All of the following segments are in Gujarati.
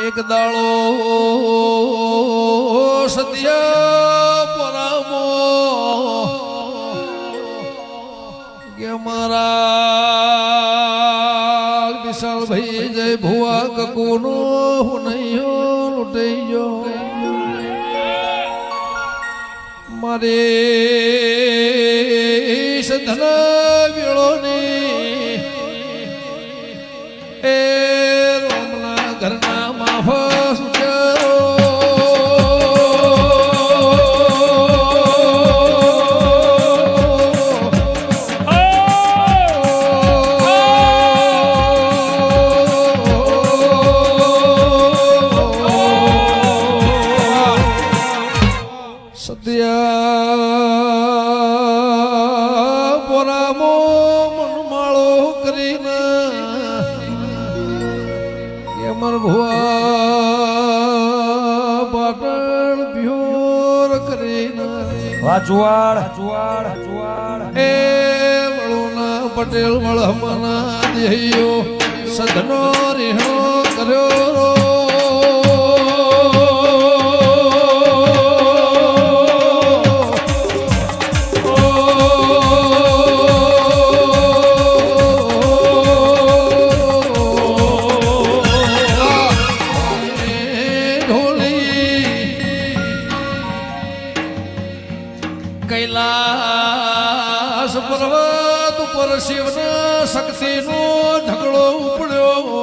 એક દાળો સત્ય પરામો કે મારા વિશાલ ભાઈ જય ભુવા કકુનો હુનૈયો લૂટૈયો મારે સધન વેળોની એ રોમના ઘરના માફા સુચારો એ વળુના પટેલ વળમના દેહ્યો સદનો રીહણો કર્યો કૈલાસ પર્વત ઉપર શિવના શક્તિનો ઢગલો ઉપડ્યો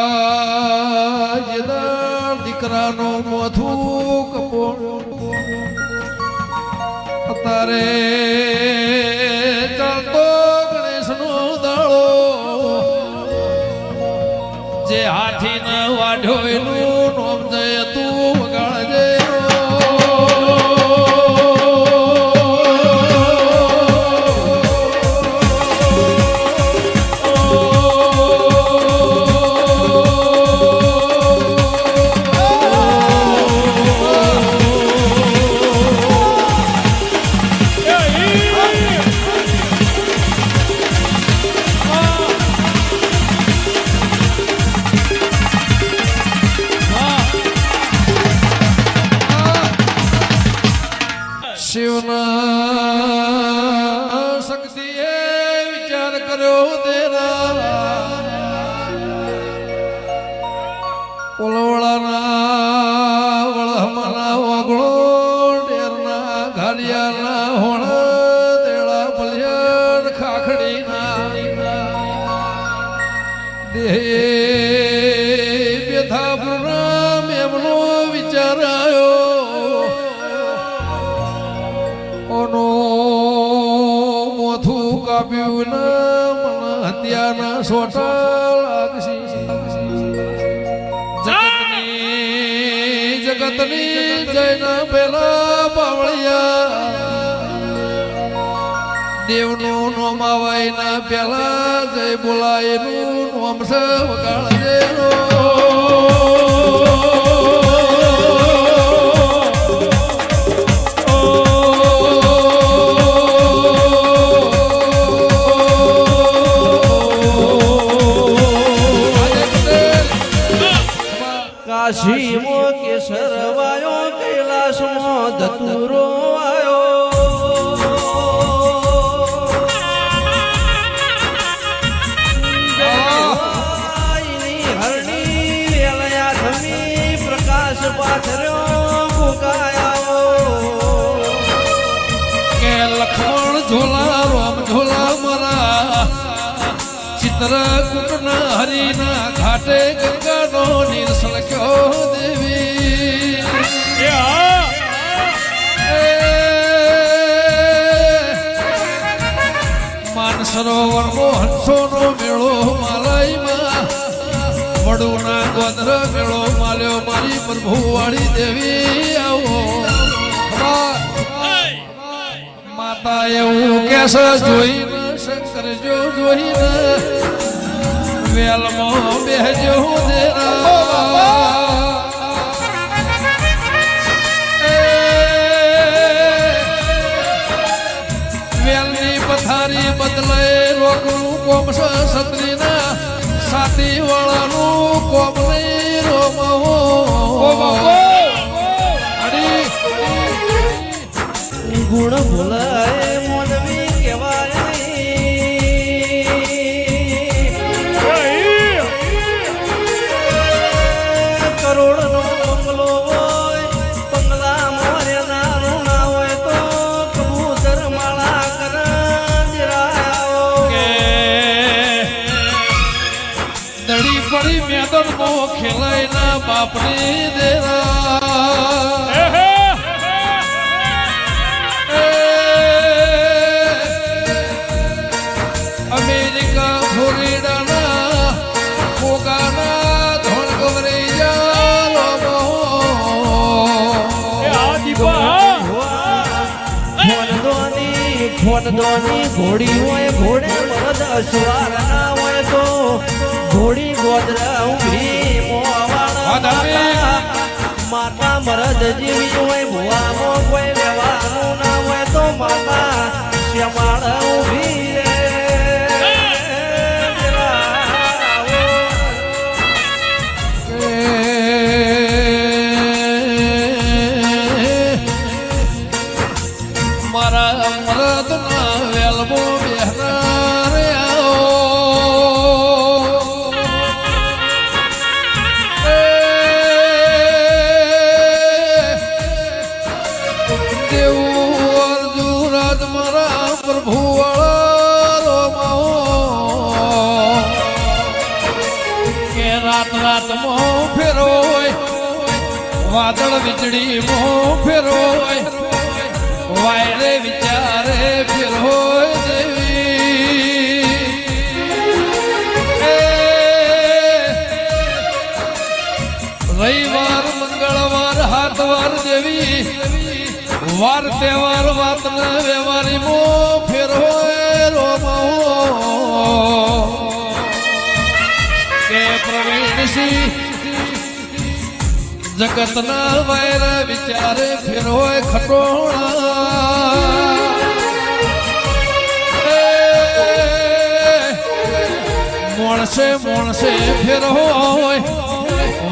આવળ્યા જેદાર દીકરાનો મોથું કપોળ્યો અત્યારે ચાલતો ગણેશનો દાળો જે હાથીને વાઢ્યો એનું નોમ જય તું વગાડજે શિવના શક્તિએ વિચાર કર્યો તેરા ઓલવળાના વળહમાના વાગળો ડેરના ઘાડિયાના હોણ દેળા ભલિયાર ખાખડીના દેહ બેથા પૂર્ણ એમનો વિચાર આવ્યો મોથું કાપ્યું ને મને હત્યાના સોટા લાગશી જગતની જયના પેલા બાવળિયા દેવનું નોમ આવાયના પેલા જય બોલાયનું નોમ છે વગાડજે કાશીમો કેસરવાયો કૈલાસમો ધતુરો આયો હરણી વેલયા ધમી પ્રકાશ પાથર્યો ગુગાયો કે લખમણ ઝોલા રોમ ઝોલા મારા ચિત્રકૂટના હરિના ઘાટે ગંગાનો નિર્સલક્યો દેવી માનસરોવરનો હંસોનો મેળો માલયમાં વડુના ગોત્ર મેળો માલ્યો મારી પ્રભુવાળી દેવી આવો માતા એવું કેસ જોઈને શંકર જો જોઈને વેલમાં બેહજો દેરા વેલની પથારી બદલે રોકનું કોમ છે છત્રીના સાતી વાળાનું કોમ નહીં રોમો ગુણ ભૂલાય મોનવી કહેવાય કરોડનો બંગલો હોય બંગલા મોરે ના હોય તો કબૂતર માળા કરાયા દડી પડી મેદન નો ખેલાય ના બાપની દેરા અમેરિકા ફ્લોરિડાના કોગાના ધોણ ગવરી જાલો ખોનદોની ઘોડી હોય ઘોડે મરદ અસવાર ના હોય તો ઘોડી ગોદરા ઉભી માતા મરદ જેવી હોય ભુવામાં કોઈ લેવાનું ના હોય તો માતા શ્યામાળ ઉભી રે મારા મરદના વેલમો બેહના રે દેવું અર્જુરાજ મારા પ્રભુ કે રાત રાતમાં ફેરોય વાદળ વીજળી મોં ફેરોય વાયરે વિચારે ફિર હોય દેવી રવિવાર મંગળવાર હાથવાર દેવી વાર તહેવાર વાત ન વ્યવહારી મો ફેર હોય રોમો કે પ્રવીણસિંહ જગતના વાયર વિચારે ફેર હોય ખટોળા મોણસે મોણસે ફેર હોય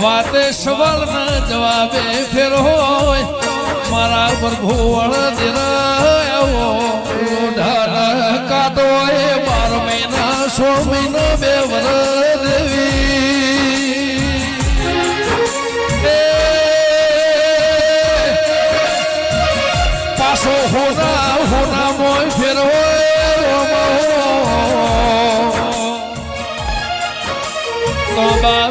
વાતે સવાલ ના જવાબે ફેર હોય મારા પ્રભુ વળદરાયો કાતો એ 12 મહિના 16 મહિના 2 વર્ષ દેવી પાછો હોના મોય ફેર હોય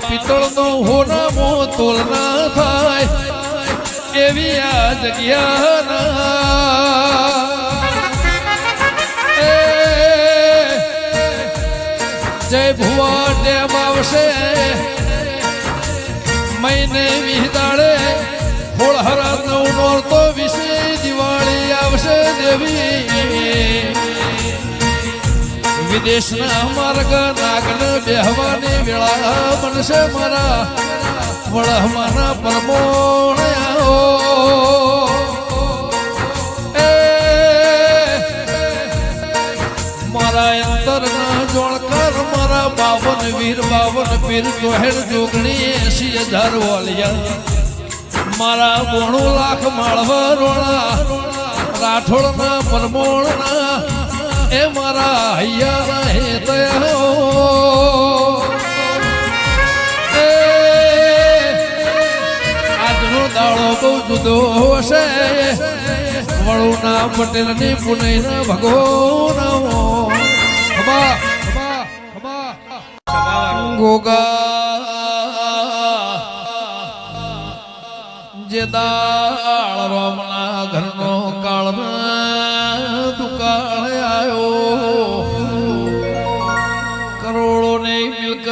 પિત્તળ નો હોના મો તોલના થાય એવી આ જગ્યા જય ભુવા ડેમ આવશે મહિને વિહદાડે હોળહરા 9 નોરતો વિશે દિવાળી આવશે દેવી વિદેશના માર્ગ નાગન બેહવાની વેળા બનશે મારા વળહમાના પરમોણ મારા અંતરના જોણકાર મારા 52 વીર 52 પીર જોહેર જોગણી 80,000 વાલિયા મારા 92 લાખ માળવા રોણા રાઠોડના પરમોણના એ મારા હૈયા હે તયો આજનો દાડો બહુ જુદો હશે વળુના પટેલની પુનઈના ભગવાનનો ગોગા જે દાળ રોમના ઘરનો કાળમાં દુકાળ આવ્યો કરોડોની મિલકત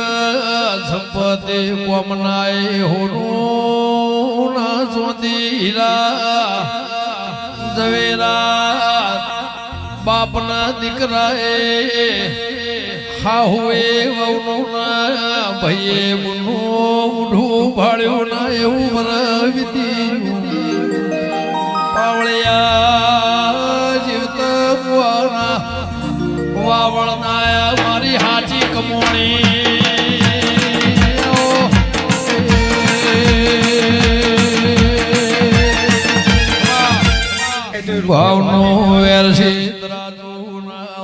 સંપત્તિ કોમનાય હોનું ના સોધીરા ઝવેરા બાપના દીકરાએ હાહુએ વહુનું ના ભાઈએ મુનું ઉઢું ભાળ્યું ના એવું વરવીતી પાવળિયા જીવતા બુઆના ભાવનો વેર છે તરાજુ ના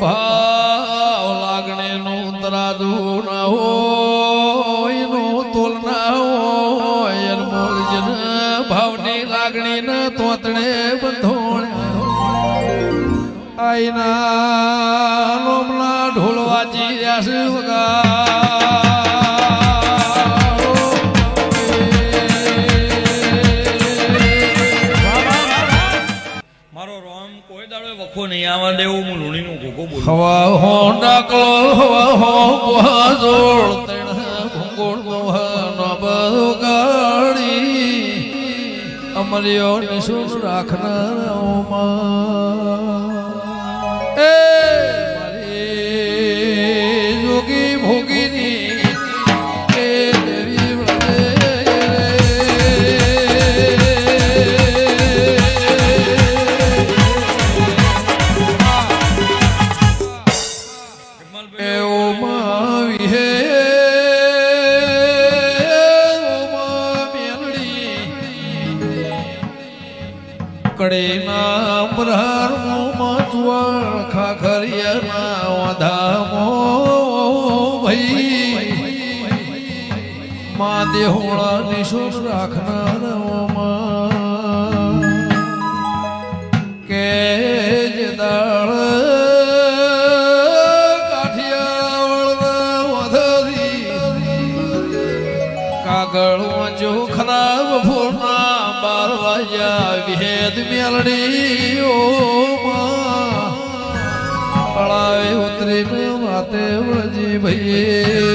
ભાવ લાગણીનું તરાજુ ના હોય એનું તોલ ના હોય અનમોલ જન ભાવની લાગણી ન તોતણે બંધોણ આઈના લોમલા ઢોલ વાજી રહ્યા છે મારો રોમ કોઈ દાડો વખો નહીં આવવા દેવું હું લુણીનું ઘોઘો બોલું હવા હો ડાકલો હવા હો જોડ તણ ભંગોળ મોહન બગાડી અમર્યો નિશુન રાખનાર એ મારી જોગી ભોગીની એ દેવી કડીના બ્રહર મચવળ ખાખરિયાના વધામો ભઈ મા દેહોળા નિશુર રાખનાર કે જે દાળ કાગળ વાંચો ખરાબ ફોરના 12 વાગ્યા વિહેદ મેલડી ઓ પળાવે ઉતરીને માતે વળજી ભઈએ